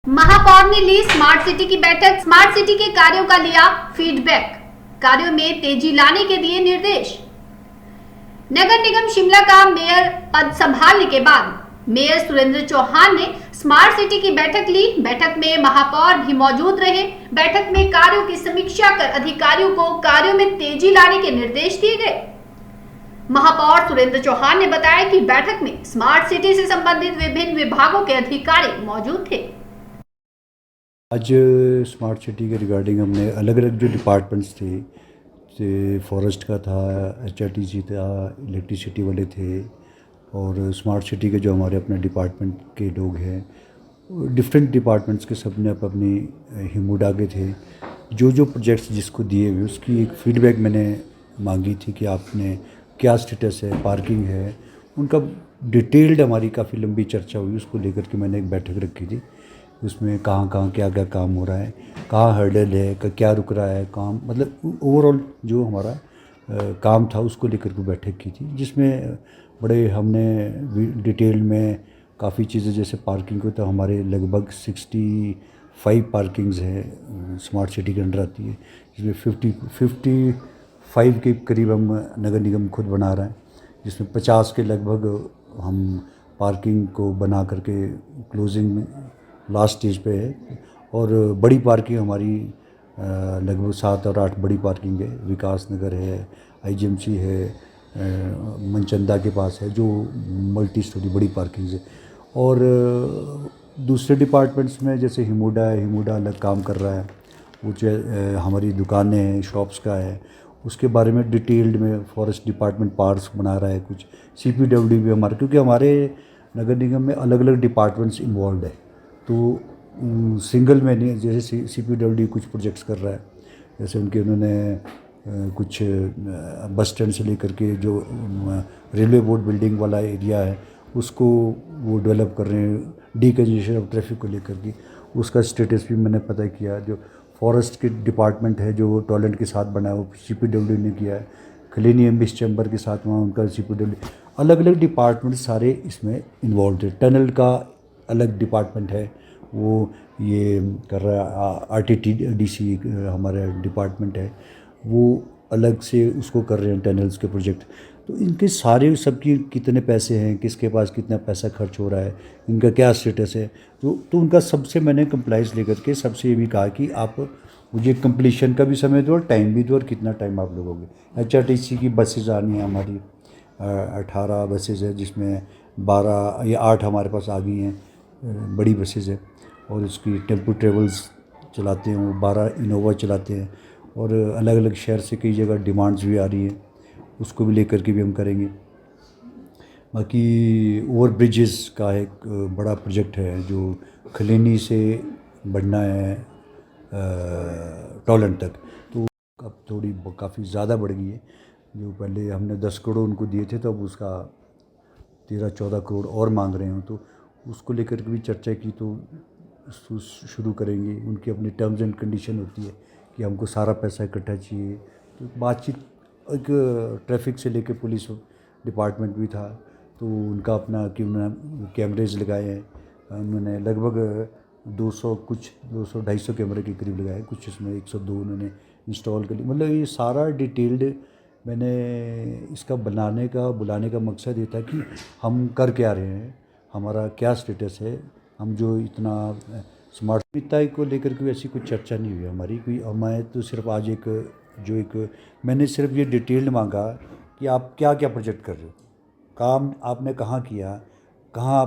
महापौर ने ली smart city की बैठक। स्मार्ट सिटी के कार्यों का लिया फीडबैक। कार्यों में तेजी लाने के दिए निर्देश। नगर निगम शिमला का मेयर पद संभालने के बाद मेयर सुरेंद्र चौहान ने स्मार्ट सिटी की बैठक ली। बैठक में महापौर भी मौजूद रहे। बैठक में कार्यों की समीक्षा कर अधिकारियों को कार्यों में तेजी लाने के निर्देश दिए गए। महापौर सुरेंद्र चौहान ने बताया कि बैठक में स्मार्ट सिटी से संबंधित विभिन्न विभागों के अधिकारी मौजूद थे। आज स्मार्ट सिटी के रिगार्डिंग हमने अलग अलग जो डिपार्टमेंट्स थे, फॉरेस्ट का था, HRTC था, इलेक्ट्रिसिटी वाले थे और स्मार्ट सिटी के जो हमारे अपने डिपार्टमेंट के लोग हैं, डिफरेंट डिपार्टमेंट्स के सब ने अपनी हिमुडा के थे। जो प्रोजेक्ट्स जिसको दिए हुए उसकी एक फ़ीडबैक मैंने मांगी थी कि आपने क्या स्टेटस है, पार्किंग है, उनका डिटेल्ड हमारी काफ़ी लंबी चर्चा हुई। उसको लेकर के मैंने एक बैठक रखी थी। उसमें कहाँ कहाँ क्या क्या काम हो रहा है, कहाँ हर्डल है, क्या रुक रहा है काम, मतलब ओवरऑल जो हमारा काम था उसको लेकर के बैठक की थी, जिसमें बड़े हमने डिटेल में काफ़ी चीज़ें, जैसे पार्किंग को तो हमारे लगभग 65 पार्किंग्स हैं स्मार्ट सिटी के अंडर आती है, जिसमें 55 के करीब हम नगर निगम खुद बना रहा है, जिसमें 50 के लगभग हम पार्किंग को बना करके क्लोजिंग लास्ट स्टेज पे है। और बड़ी पार्किंग हमारी लगभग 7 और 8 बड़ी पार्किंग है। विकास नगर है, IGMC है, मनचंदा के पास है, जो मल्टी स्टोरी बड़ी पार्किंग है। और दूसरे डिपार्टमेंट्स में जैसे हिमुडा है, हिमुडा अलग काम कर रहा है, वो जो हमारी दुकानें हैं, शॉप्स का है, उसके बारे में डिटेल्ड में फॉरेस्ट डिपार्टमेंट पार्क्स बना रहा है। कुछ CPWD भी हमारे, क्योंकि हमारे नगर निगम में अलग अलग डिपार्टमेंट्स इन्वॉल्व है, तो सिंगल में नहीं। जैसे CPWD कुछ प्रोजेक्ट्स कर रहा है, जैसे उन्होंने कुछ बस स्टैंड से लेकर के जो रेलवे बोर्ड बिल्डिंग वाला एरिया है उसको वो डेवलप कर रहे हैं, डीकंजेशन ऑफ ट्रैफिक को लेकर के, उसका स्टेटस भी मैंने पता किया। जो फॉरेस्ट के डिपार्टमेंट है जो टॉयलेट के साथ बना है वो CPWD ने किया है। खलीनी एम्बिस चैम्बर के साथ वहाँ उनका CPWD, अलग अलग डिपार्टमेंट सारे इसमें इन्वॉल्व थे। टनल का अलग डिपार्टमेंट है, वो ये कर रहा है। RTDC हमारा डिपार्टमेंट है, वो अलग से उसको कर रहे हैं टनल्स के प्रोजेक्ट। तो इनके सारे सबकी कितने पैसे हैं, किसके पास कितना पैसा खर्च हो रहा है, इनका क्या स्टेटस है, तो उनका सबसे मैंने कंप्लाइंस लेकर के सबसे ये भी कहा कि आप मुझे कंप्लीशन का भी समय दो और टाइम भी दो, और कितना टाइम आप लगोगे। HRTC की बसेज आनी है हमारी, 18 बसेज है, जिसमें 12 या 8 हमारे पास आ गई हैं बड़ी बसेज है। और उसकी टेम्पो ट्रेवल्स चलाते हैं, वो 12 इनोवा चलाते हैं। और अलग अलग शहर से कई जगह डिमांड्स भी आ रही हैं, उसको भी लेकर के भी हम करेंगे। बाकी ओवर ब्रिजेस का एक बड़ा प्रोजेक्ट है जो खलीनी से बढ़ना है टॉयलेट तक, तो अब थोड़ी काफ़ी ज़्यादा बढ़ गई है। जो पहले हमने 10 करोड़ उनको दिए थे, तो अब उसका 13-14 करोड़ और मांग रहे हैं, तो उसको लेकर के भी चर्चा की, तो उसको शुरू करेंगे। उनकी अपनी टर्म्स एंड कंडीशन होती है कि हमको सारा पैसा इकट्ठा चाहिए, तो बातचीत एक ट्रैफिक से लेके पुलिस डिपार्टमेंट भी था, तो उनका अपना कि उन्होंने कैमरेज लगाए हैं, उन्होंने लगभग 200-250 कैमरे के करीब लगाए, कुछ इसमें 102 उन्होंने इंस्टॉल कर ली। मतलब ये सारा डिटेल्ड मैंने इसका बुलाने का मकसद ये था कि हम कर क्या रहे हैं, हमारा क्या स्टेटस है, हम जो इतना स्मार्ट मिताई को लेकर के ऐसी कोई चर्चा नहीं हुई हमारी। कोई हमारे तो सिर्फ आज मैंने सिर्फ ये डिटेल्ड मांगा कि आप क्या क्या प्रोजेक्ट कर रहे हो, काम आपने कहाँ किया, कहाँ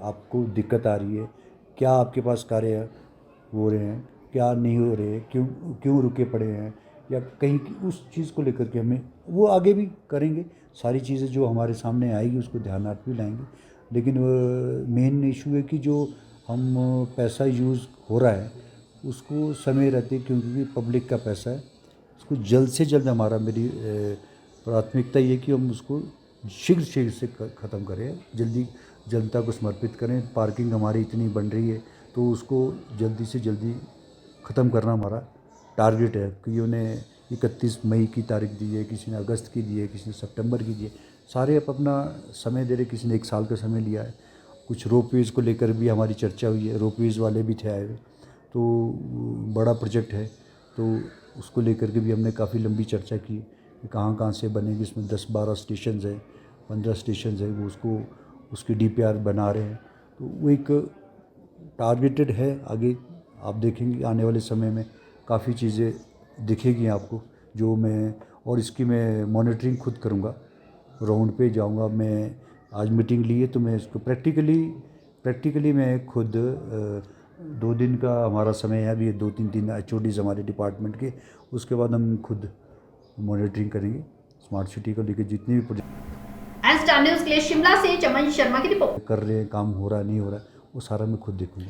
आपको दिक्कत आ रही है, क्या आपके पास कार्य हो रहे हैं, क्या नहीं हो रहे, क्यों रुके पड़े हैं, या कहीं की उस चीज़ को लेकर के हमें वो आगे भी करेंगे। सारी चीज़ें जो हमारे सामने आएगी उसको ध्यानार्थ भी लाएंगे। लेकिन मेन इशू है कि जो हम पैसा यूज़ हो रहा है उसको समय रहते, क्योंकि पब्लिक का पैसा है, उसको जल्द से जल्द मेरी प्राथमिकता ये कि हम उसको शीघ्र से ख़त्म करें, जल्दी जनता को समर्पित करें। पार्किंग हमारी इतनी बन रही है, तो उसको जल्दी से जल्दी ख़त्म करना हमारा टारगेट है। कि उन्हें 31 मई की तारीख दी है, किसी ने अगस्त की दी है, किसी ने सितंबर की दी है, सारे अपना समय दे रहे, किसी ने 1 साल का समय लिया है। कुछ रोपवेज़ को लेकर भी हमारी चर्चा हुई है, रोपवेज़ वाले भी थे आए हुए, तो बड़ा प्रोजेक्ट है, तो उसको लेकर के भी हमने काफ़ी लंबी चर्चा की कि कहाँ कहाँ से बनेगी। इसमें 10-12 स्टेशन है, 15 स्टेशन है, वो उसकी DPR बना रहे हैं। तो वो एक टारगेटेड है। आगे आप देखेंगे आने वाले समय में काफ़ी चीज़ें दिखेगी आपको, जो मैं, और इसकी मैं मॉनिटरिंग खुद करूँगा, राउंड पे जाऊँगा। मैं आज मीटिंग ली है तो मैं इसको प्रैक्टिकली मैं खुद 2 दिन का हमारा समय है अभी, 2-3 दिन HODs हमारे डिपार्टमेंट के, उसके बाद हम खुद मॉनिटरिंग करेंगे स्मार्ट सिटी को लेकर। जितने भी प्रोजेक्ट एस स्टार न्यूज़ के लिए शिमला से चमन शर्मा की रिपोर्ट। कर रहे हैं, काम हो रहा है नहीं हो रहा है, वो सारा मैं खुद देखूँगा।